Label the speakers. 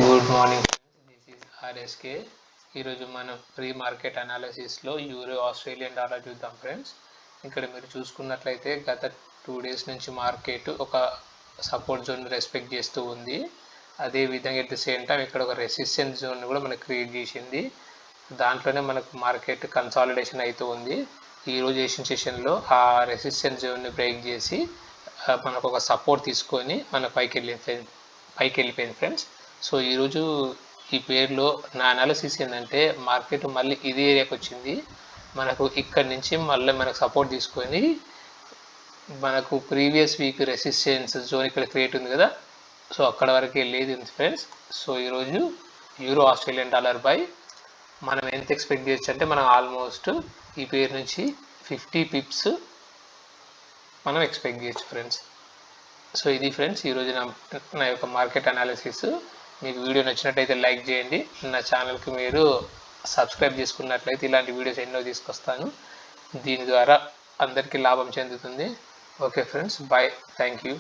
Speaker 1: Good morning friends, this is RSK. ఈరోజు మనం pre market అనాలిసిస్లో యూరో ఆస్ట్రేలియన్ డాలర్ చూద్దాం ఫ్రెండ్స్. ఇక్కడ మీరు చూసుకున్నట్లయితే గత 2 days నుంచి మార్కెట్ ఒక సపోర్ట్ జోన్ రెస్పెక్ట్ చేస్తూ ఉంది. అదేవిధంగా ఎట్ ది సేమ్ టైం ఇక్కడ ఒక రెసిస్టెన్స్ జోన్ కూడా మనకు క్రియేట్ చేసింది. దాంట్లోనే మనకు మార్కెట్ కన్సాలిడేషన్ అవుతూ ఉంది. ఈరోజు ఏషియన్ సెషన్లో ఆ రెసిస్టెన్స్ జోన్ని బ్రేక్ చేసి మనకు ఒక సపోర్ట్ తీసుకొని మన పైకి వెళ్ళిపోయింది ఫ్రెండ్స్. సో ఈరోజు ఈ పేరులో నా అనాలిసిస్ ఏంటంటే మార్కెట్ మళ్ళీ ఇదే ఏరియాకి వచ్చింది. మనకు ఇక్కడి నుంచి మళ్ళీ మనకు సపోర్ట్ తీసుకొని మనకు ప్రీవియస్ వీక్ రెసిస్టెన్స్ జోన్ ఇక్కడ క్రియేట్ ఉంది కదా, సో అక్కడ వరకు వెళ్ళేది ఫ్రెండ్స్. సో ఈరోజు యూరో ఆస్ట్రేలియన్ డాలర్ బై మనం ఎంత ఎక్స్పెక్ట్ చేయొచ్చు అంటే మనం ఆల్మోస్ట్ ఈ పేరు నుంచి 50 pips మనం ఎక్స్పెక్ట్ చేయొచ్చు ఫ్రెండ్స్. సో ఇది ఫ్రెండ్స్ ఈరోజు నా యొక్క మార్కెట్ అనాలిసిస్. మీకు వీడియో నచ్చినట్టయితే లైక్ చేయండి. నా ఛానల్కి మీరు సబ్స్క్రైబ్ చేసుకున్నట్లయితే ఇలాంటి వీడియోస్ ఎన్నో తీసుకొస్తాను. దీని ద్వారా అందరికీ లాభం చెందుతుంది. Okay friends, bye, thank you.